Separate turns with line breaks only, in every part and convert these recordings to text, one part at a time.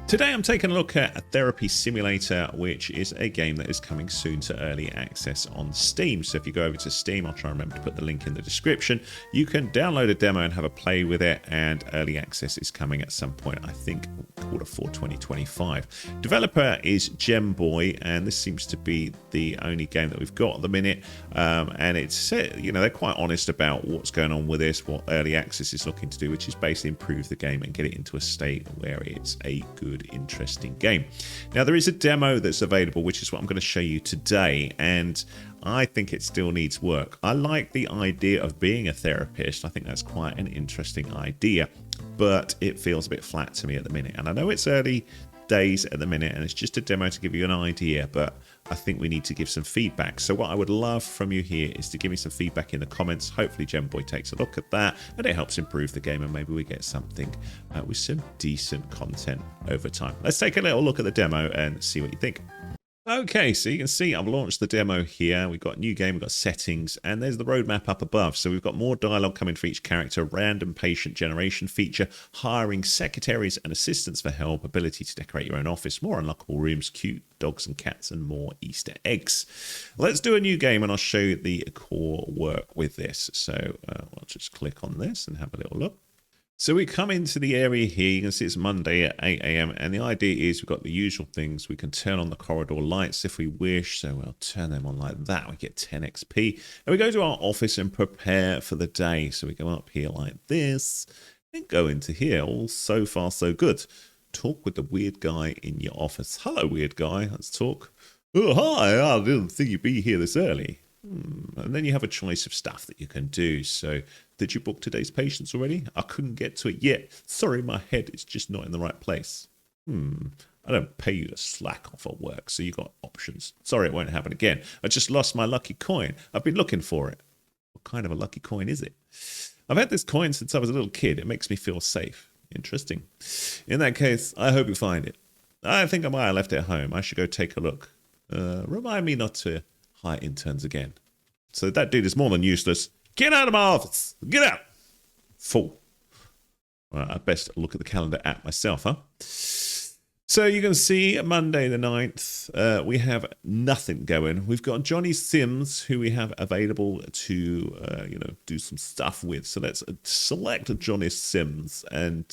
Today I'm taking a look at a Therapy Simulator, which is a game that is coming soon to early access on Steam. So if you go over to Steam, I'll try and remember to put the link in the description. You can download a demo and have a play with it, and early access is coming at some point, I think Q4 2025. Developer is Gemboy, and this seems to be the only game that we've got at the minute. And it's, you know, they're quite honest about what's going on with this, what early access is looking to do, which is basically improve the game and get it into a state where it's a good, interesting game. Now, there is a demo that's available, which is what I'm going to show you today, and I think it still needs work. I like the idea of being a therapist. I think that's quite an interesting idea, but it feels a bit flat to me at the minute. And I know it's early days at the minute, and it's just a demo to give you an idea, but I think we need to give some feedback. So what I would love from you here is to give me some feedback in the comments. Hopefully Gemboy takes a look at that and it helps improve the game, and maybe we get something with some decent content over time. Let's take a little look at the demo and see what you think. Okay, so you can see I've launched the demo here. We've got new game, we've got settings, and there's the roadmap up above. So we've got more dialogue coming for each character, random patient generation feature, hiring secretaries and assistants for help, ability to decorate your own office, more unlockable rooms, cute dogs and cats, and more Easter eggs. Let's do a new game and I'll show you the core work with this. So I'll just click on this and have a little look. So we come into the area here. You can see it's Monday at 8 AM, and the idea is we've got the usual things. We can turn on the corridor lights if we wish, so we'll turn them on like that. We get 10 XP, and we go to our office and prepare for the day. So we go up here like this and go into here. All so far so good. Talk with the weird guy in your office. Hello, weird guy. Let's talk. Oh, hi. I didn't think you'd be here this early. And then you have a choice of stuff that you can do. So, did you book today's patients already? I couldn't get to it yet. Sorry, my head is just not in the right place. I don't pay you to slack off at work, so you got options. Sorry, it won't happen again. I just lost my lucky coin. I've been looking for it. What kind of a lucky coin is it? I've had this coin since I was a little kid. It makes me feel safe. Interesting. In that case, I hope you find it. I think I might have left it at home. I should go take a look. Remind me not to hire interns again. So that dude is more than useless. Get out of my office. Get out. Fool. Well, I best look at the calendar app myself, huh? So you can see Monday the 9th, we have nothing going. We've got Johnny Sims, who we have available to, do some stuff with. So let's select Johnny Sims and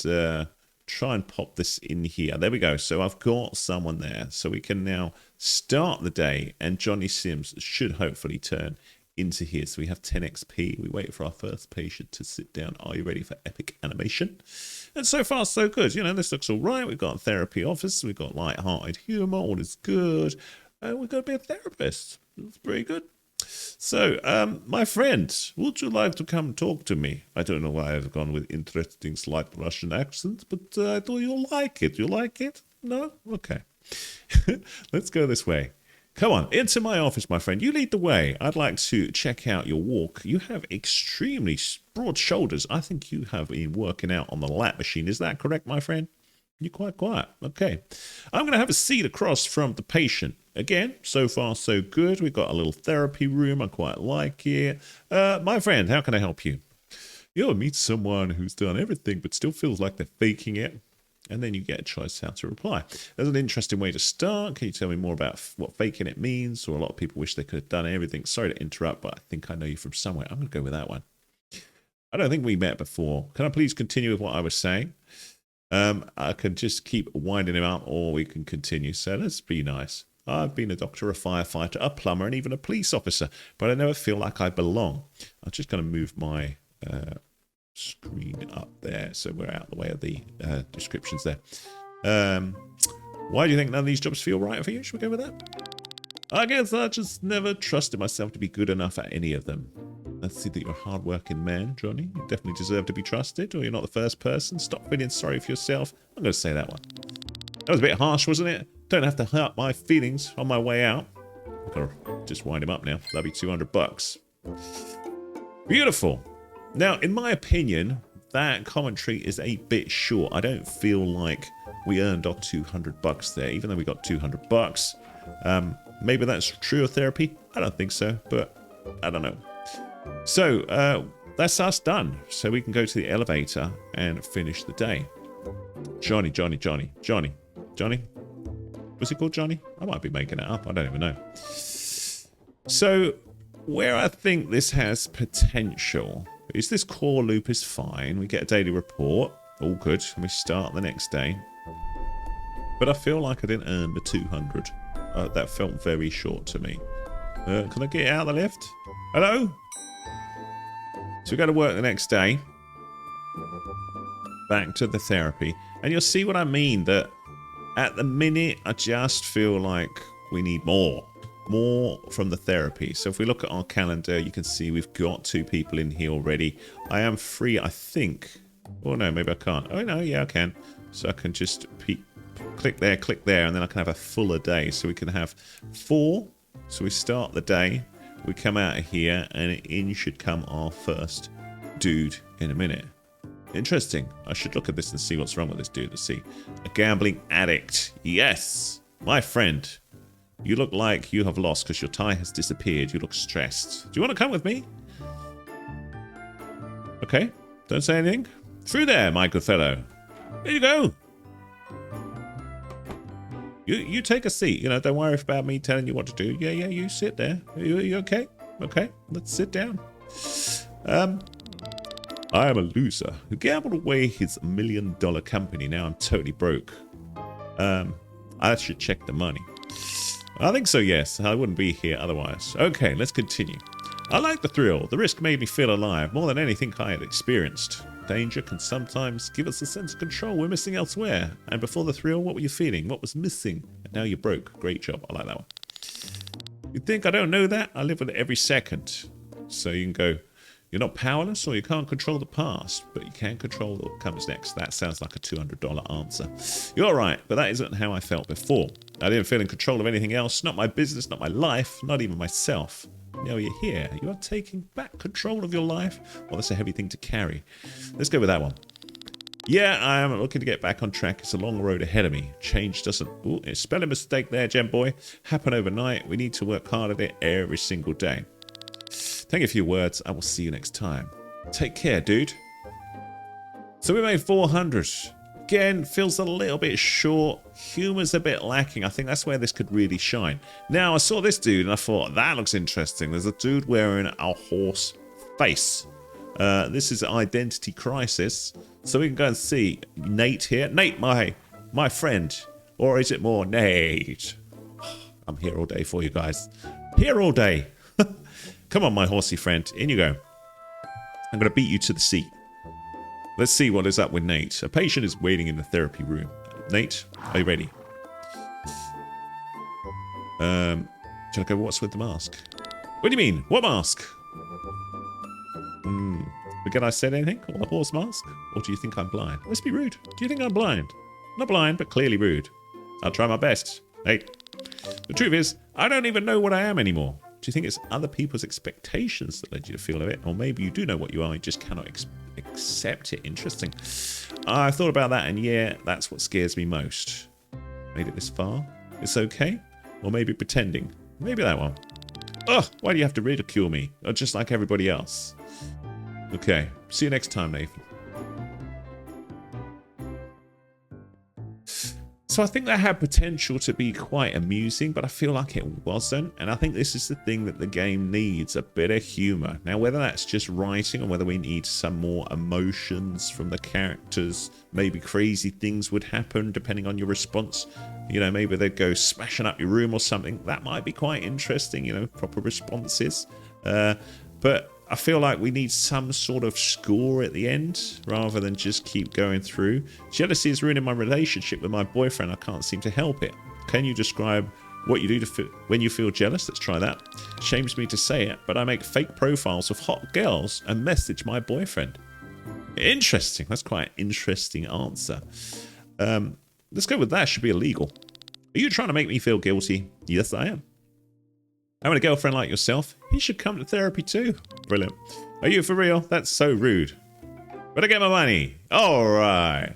try and pop this in here. There we go. So I've got someone there. So we can now start the day, and Johnny Sims should hopefully turn into here. So we have 10 XP. We wait for our first patient to sit down. Are you ready for epic animation? And so far, so good. You know, this looks all right. We've got a therapy office. We've got light-hearted humor. All is good. We're going to be a therapist. That's pretty good. So, my friend, would you like to come talk to me? I don't know why I've gone with interesting slight Russian accent, but I thought you'll like it. You like it? No? Okay. Let's go this way. Come on, into my office, my friend. You lead the way. I'd like to check out your walk. You have extremely broad shoulders. I think you have been working out on the lap machine. Is that correct, my friend? You're quite quiet. Okay. I'm going to have a seat across from the patient. Again, so far so good. We've got a little therapy room. I quite like it. My friend, how can I help you? You'll meet someone who's done everything but still feels like they're faking it. And then you get a choice how to reply. That's an interesting way to start. Can you tell me more about what faking it means? Or a lot of people wish they could have done everything. Sorry to interrupt, but I think I know you from somewhere. I'm going to go with that one. I don't think we met before. Can I please continue with what I was saying? I can just keep winding him up, or we can continue. So let's be nice. I've been a doctor, a firefighter, a plumber, and even a police officer, but I never feel like I belong. I'm just going to move my screen up there so we're out of the way of the descriptions there. Why do you think none of these jobs feel right for you? Should we go with that? I guess I just never trusted myself to be good enough at any of them. I see that you're a hard-working man, Johnny. You definitely deserve to be trusted, or you're not the first person. Stop feeling sorry for yourself. I'm going to say that one. That was a bit harsh, wasn't it? Don't have to hurt my feelings on my way out. I've got to just wind him up now. That'll be $200. Beautiful. Now, in my opinion, that commentary is a bit short. I don't feel like we earned our $200 there, even though we got $200. Maybe that's true of therapy. I don't think so, but I don't know. So that's us done. So we can go to the elevator and finish the day. Johnny, Johnny, Johnny, Johnny. Johnny? Was he called Johnny? I might be making it up. I don't even know. So, where I think this has potential is this core loop is fine. We get a daily report. All good. And we start the next day. But I feel like I didn't earn the 200. That felt very short to me. Can I get out of the lift? Hello? So we go to work the next day. Back to the therapy. And you'll see what I mean, that at the minute, I just feel like we need more. More from the therapy. So if we look at our calendar, you can see we've got 2 people in here already. I am free, I think. Oh no, maybe I can't. Oh no, yeah, I can. So I can just click there, and then I can have a fuller day. So we can have 4. So we start the day, we come out of here, and in should come our first dude in a minute. Interesting. I should look at this and see what's wrong with this dude. Let's see. A gambling addict. Yes, my friend. You look like you have lost because your tie has disappeared. You look stressed. Do you want to come with me? Okay. Don't say anything. Through there, my good fellow. There you go. You take a seat. You know, don't worry about me telling you what to do. Yeah, you sit there. You okay? Okay, let's sit down. I am a loser who gambled away his $1 million company. Now I'm totally broke. I should check the money. I think so, yes. I wouldn't be here otherwise. Okay, let's continue. I like the thrill. The risk made me feel alive more than anything I had experienced. Danger can sometimes give us a sense of control we're missing elsewhere. And before the thrill, what were you feeling? What was missing? And now you're broke. Great job. I like that one. You think I don't know that? I live with it every second. So you can go, you're not powerless or you can't control the past, but you can control what comes next. That sounds like a $200 answer. You're right, but that isn't how I felt before. I didn't feel in control of anything else. Not my business, not my life, not even myself. Now you're here. You are taking back control of your life. Well, that's a heavy thing to carry. Let's go with that one. Yeah, I am looking to get back on track. It's a long road ahead of me. Change doesn't... Ooh, a spelling mistake there, Gem Boy. Happen overnight. We need to work hard at it every single day. Thank you for your words. I will see you next time. Take care, dude. So we made 400. Again, feels a little bit short. Humor's a bit lacking. I think that's where this could really shine. Now, I saw this dude and I thought, that looks interesting. There's a dude wearing a horse face. This is Identity Crisis. So we can go and see Nate here. Nate, my friend. Or is it more Nate? I'm here all day for you guys. Here all day. Come on, my horsey friend. In you go. I'm going to beat you to the seat. Let's see what is up with Nate. A patient is waiting in the therapy room. Nate, are you ready? Should I go, what's with the mask? What do you mean? What mask? Forget I said anything? Or the horse mask? Or do you think I'm blind? Let's be rude. Do you think I'm blind? Not blind, but clearly rude. I'll try my best. Nate. The truth is, I don't even know what I am anymore. Do you think it's other people's expectations that led you to feel it? Or maybe you do know what you are, you just cannot accept it. Interesting. I thought about that, and yeah, that's what scares me most. Made it this far? It's okay? Or maybe pretending? Maybe that one. Ugh, why do you have to ridicule me? Or just like everybody else? Okay, see you next time, Nathan. So I think that had potential to be quite amusing, but I feel like it wasn't. And I think this is the thing that the game needs, a bit of humor. Now, whether that's just writing or whether we need some more emotions from the characters, maybe crazy things would happen depending on your response. You know, maybe they'd go smashing up your room or something. That might be quite interesting, you know, proper responses. But I feel like we need some sort of score at the end rather than just keep going through. Jealousy is ruining my relationship with my boyfriend. I can't seem to help it. Can you describe what you do when you feel jealous? Let's try that. Shames me to say it, but I make fake profiles of hot girls and message my boyfriend. Interesting. That's quite an interesting answer. Let's go with that. Should be illegal. Are you trying to make me feel guilty? Yes, I am. Having a girlfriend like yourself, he should come to therapy too. Brilliant. Are you for real? That's so rude. But I get my money. All right.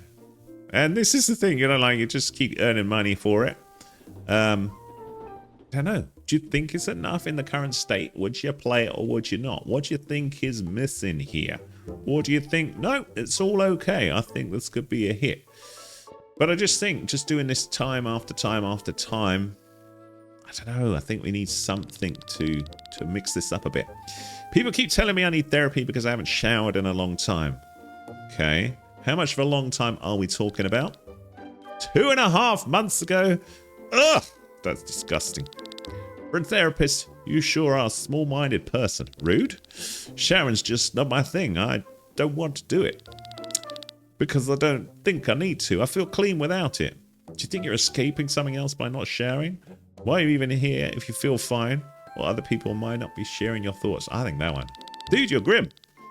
And this is the thing, you know, like you just keep earning money for it. I don't know. Do you think it's enough in the current state? Would you play it or would you not? What do you think is missing here? Or do you think, no, it's all okay. I think this could be a hit. But I just think, just doing this time after time after time, I don't know, I think we need something to mix this up a bit. People keep telling me I need therapy because I haven't showered in a long time. Okay. How much of a long time are we talking about? 2.5 months ago? Ugh! That's disgusting. For a therapist, you sure are a small-minded person. Rude? Sharon's just not my thing. I don't want to do it. Because I don't think I need to. I feel clean without it. Do you think you're escaping something else by not sharing? Why are you even here if you feel fine? Or other people might not be sharing your thoughts? I think that one. Dude, you're grim.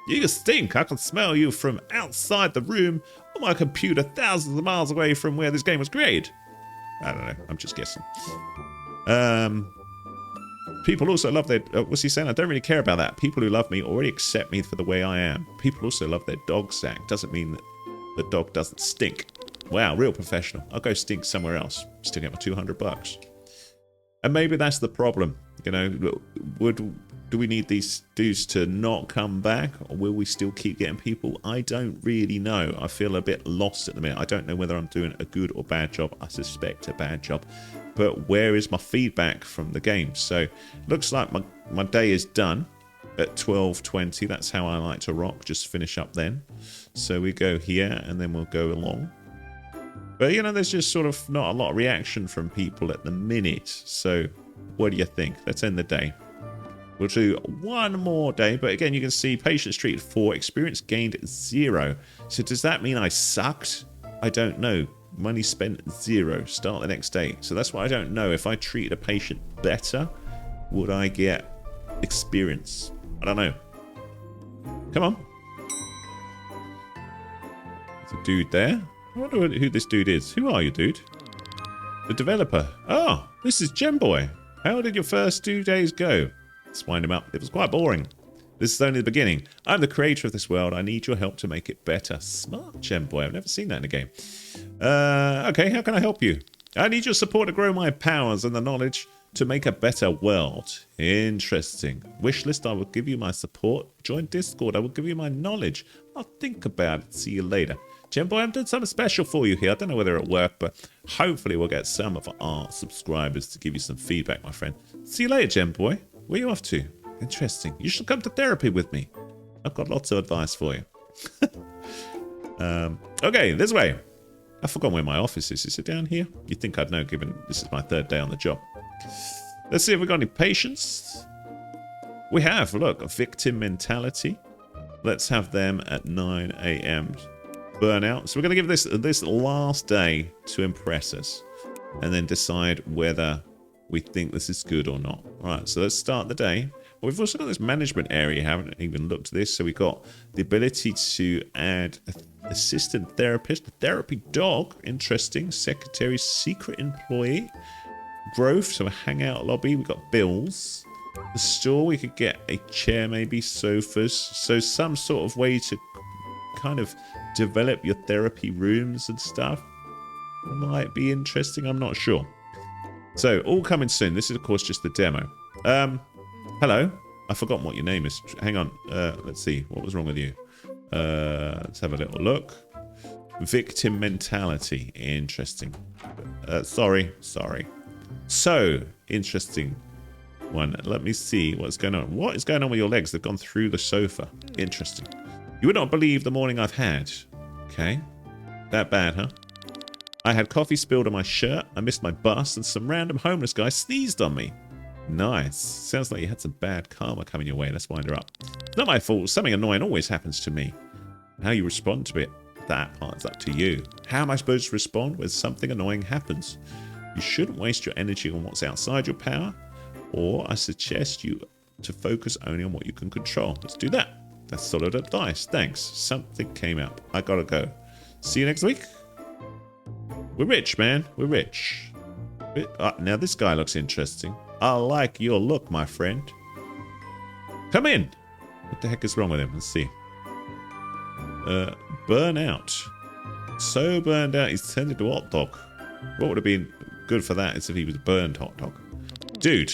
You stink. I can smell you from outside the room on my computer thousands of miles away from where this game was created. I don't know. I'm just guessing. People also love their... what's he saying? I don't really care about that. People who love me already accept me for the way I am. People also love their dog sack. Doesn't mean that the dog doesn't stink. Wow, real professional. I'll go stink somewhere else. Still get my $200. And maybe that's the problem. You know, do we need these dudes to not come back? Or will we still keep getting people? I don't really know. I feel a bit lost at the minute. I don't know whether I'm doing a good or bad job. I suspect a bad job. But where is my feedback from the game? So looks like my day is done at 12:20. That's how I like to rock. Just finish up then. So we go here and then we'll go along. But, you know, there's just sort of not a lot of reaction from people at the minute. So what do you think? Let's end the day. We'll do one more day. But again, you can see patients treated 4, experience gained 0. So does that mean I sucked? I don't know. Money spent 0. Start the next day. So that's what I don't know. If I treated a patient better, would I get experience? I don't know. Come on. There's a dude there. I wonder who this dude is. Who are you, dude? The developer. Oh, this is Gemboy. How did your first 2 days go? Let's wind him up. It was quite boring. This is only the beginning. I'm the creator of this world. I need your help to make it better. Smart Gemboy. I've never seen that in a game. Okay, how can I help you? I need your support to grow my powers and the knowledge to make a better world. Interesting. Wishlist, I will give you my support. Join Discord, I will give you my knowledge. I'll think about it. See you later. Gemboy, I'm doing something special for you here. I don't know whether it'll work, but hopefully we'll get some of our subscribers to give you some feedback, my friend. See you later, Gemboy. Where are you off to? Interesting. You should come to therapy with me. I've got lots of advice for you. Okay, this way. I've forgotten where my office is. Is it down here? You'd think I'd know, given this is my 3rd day on the job. Let's see if we've got any patients. We have. Look, a victim mentality. Let's have them at 9 a.m. Burnout. So we're going to give this last day to impress us. And then decide whether we think this is good or not. All right, so let's start the day. Well, we've also got this management area. Haven't even looked at this. So we've got the ability to add assistant therapist, a therapy dog, interesting, secretary, secret employee, growth, so a hangout lobby. We've got bills. The store, we could get a chair, maybe sofas. So some sort of way to kind of develop your therapy rooms and stuff. Might be interesting. I'm not sure. So all coming soon. This is of course just the demo. Hello. I've forgotten what your name is. Hang on. Let's see. What was wrong with you? Let's have a little look. Victim mentality. Interesting. Sorry. So interesting one. Let me see what's going on. What is going on with your legs? They've gone through the sofa. Interesting. You would not believe the morning I've had. Okay. That bad, huh? I had coffee spilled on my shirt. I missed my bus and some random homeless guy sneezed on me. Nice. Sounds like you had some bad karma coming your way. Let's wind her up. It's not my fault. Something annoying always happens to me. How you respond to it, that part's up to you. How am I supposed to respond when something annoying happens? You shouldn't waste your energy on what's outside your power, or I suggest you to focus only on what you can control. Let's do that. That's solid advice. Thanks. Something came up. I gotta go. See you next week. We're rich, man. We're rich. Now this guy looks interesting. I like your look, my friend. Come in. What the heck is wrong with him? Let's see. Burnout. So burned out he's turned into a hot dog. What would have been good for that is if he was a burned hot dog. Dude,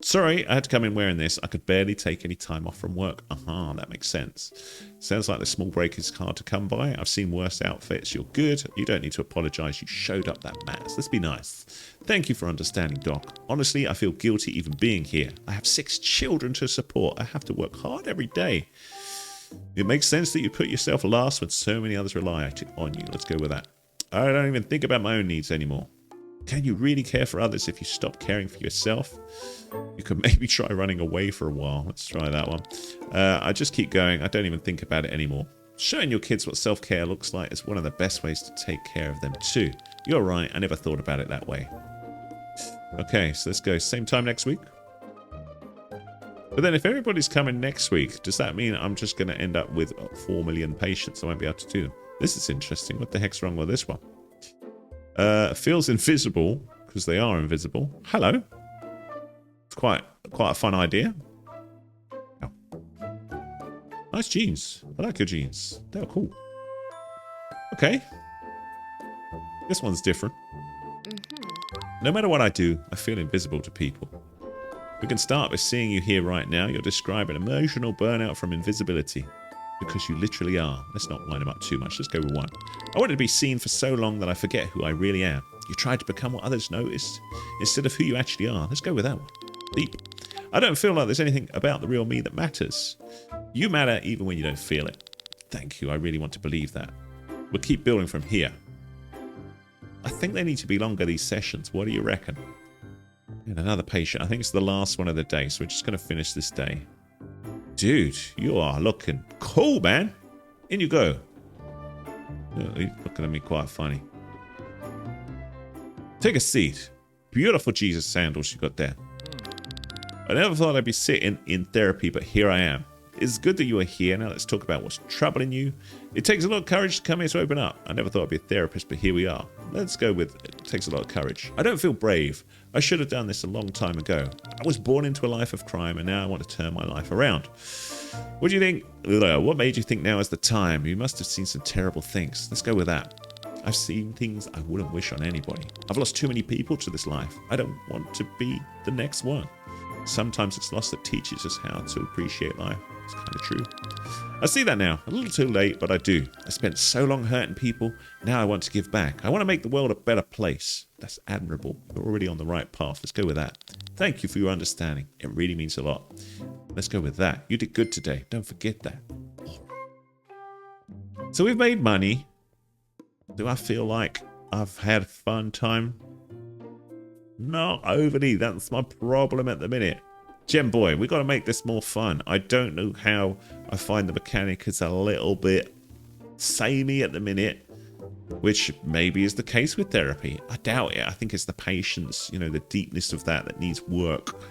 Sorry, I had to come in wearing this. I could barely take any time off from work. Aha, that makes sense. Sounds like the small break is hard to come by. I've seen worse outfits. You're good. You don't need to apologize. You showed up that matters. Let's be nice. Thank you for understanding, Doc. Honestly, I feel guilty even being here. I have 6 children to support. I have to work hard every day. It makes sense that you put yourself last when so many others rely on you. Let's go with that. I don't even think about my own needs anymore. Can you really care for others if you stop caring for yourself? You could maybe try running away for a while. Let's try that one. I just keep going. I don't even think about it anymore. Showing your kids what self-care looks like is one of the best ways to take care of them too. You're right. I never thought about it that way. Okay, so let's go. Same time next week. But then if everybody's coming next week, does that mean I'm just going to end up with 4 million patients? I won't be able to do them. This is interesting. What the heck's wrong with this one? Feels invisible because they are invisible. Hello. It's quite a fun idea. Oh. Nice jeans. I like your jeans. They're cool. Okay. This one's different. No matter what I do, I feel invisible to people. We can start by seeing you here right now. You're describing emotional burnout from invisibility. Because you literally are. Let's not wind them up too much. Let's go with 1. I wanted to be seen for so long that I forget who I really am. You tried to become what others noticed instead of who you actually are. Let's go with that one. Deep. I don't feel like there's anything about the real me that matters. You matter even when you don't feel it. Thank you. I really want to believe that. We'll keep building from here. I think they need to be longer, these sessions. What do you reckon? And another patient. I think it's the last one of the day, so we're just going to finish this day. Dude, you are looking cool, man. In you go. Oh, he's looking at me quite funny. Take a seat. Beautiful Jesus sandals you got there. I never thought I'd be sitting in therapy, but here I am. It's good that you are here. Now let's talk about what's troubling you. It takes a lot of courage to come here to open up. I never thought I'd be a therapist, but here we are. Let's go with it takes a lot of courage. I don't feel brave. I should have done this a long time ago. I was born into a life of crime, and now I want to turn my life around. What do you think? What made you think now is the time? You must have seen some terrible things. Let's go with that. I've seen things I wouldn't wish on anybody. I've lost too many people to this life. I don't want to be the next one. Sometimes it's loss that teaches us how to appreciate life. It's kind of true. I see that now. A little too late, but I do. I spent so long hurting people. Now I want to give back. I want to make the world a better place. That's admirable. You're already on the right path. Let's go with that. Thank you for your understanding. It really means a lot. Let's go with that. You did good today. Don't forget that. So we've made money. Do I feel like I've had a fun time? Not overly. That's my problem at the minute. Gem Boy, we've got to make this more fun. I don't know how. I find the mechanic is a little bit samey at the minute, which maybe is the case with therapy. I doubt it. I think it's the patience, you know, the deepness of that needs work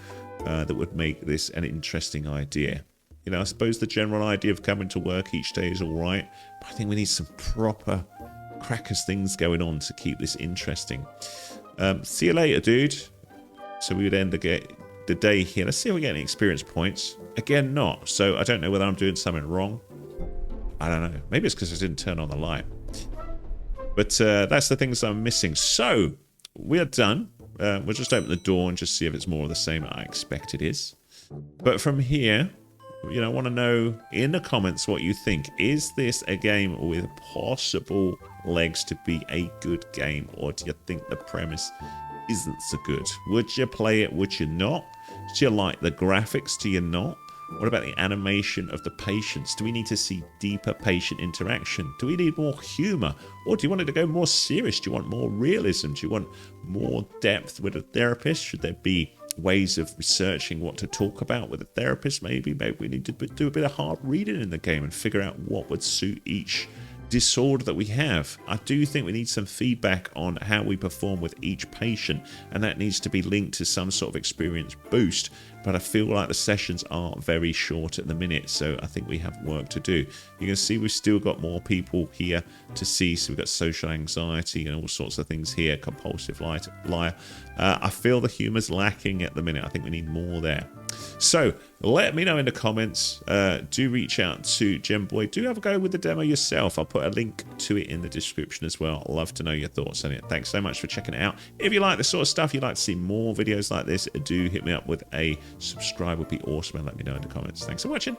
that would make this an interesting idea. You know, I suppose the general idea of coming to work each day is all right, but I think we need some proper crackers things going on to keep this interesting. See you later, dude. So we would end the day here. Let's see if we get any experience points. Again, not. So I don't know whether I'm doing something wrong. I don't know. Maybe it's because I didn't turn on the light. But that's the things I'm missing. So we are done. We'll just open the door and just see if it's more of the same I expect it is. But from here, you know, I want to know in the comments what you think. Is this a game with possible legs to be a good game, or do you think the premise isn't so good? Would you play it? Would you not? Do you like the graphics? Do you not? What about the animation of the patients? Do we need to see deeper patient interaction? Do we need more humor? Or do you want it to go more serious? Do you want more realism? Do you want more depth with a therapist? Should there be ways of researching what to talk about with a therapist? Maybe we need to do a bit of hard reading in the game and figure out what would suit each disorder that we have. I do think we need some feedback on how we perform with each patient, and that needs to be linked to some sort of experience boost. but I feel like the sessions are very short at the minute, so I think we have work to do. You can see we've still got more people here to see, so we've got social anxiety and all sorts of things here, compulsive liar. I feel the humor's lacking at the minute. I think we need more there. So let me know in the comments. Do reach out to Gemboy. Do have a go with the demo yourself. I'll put a link to it in the description as well. I'd love to know your thoughts on it. Thanks so much for checking it out. If you like this sort of stuff, you'd like to see more videos like this, do hit me up with a subscribe. Would be awesome, and let me know in the comments. Thanks for watching.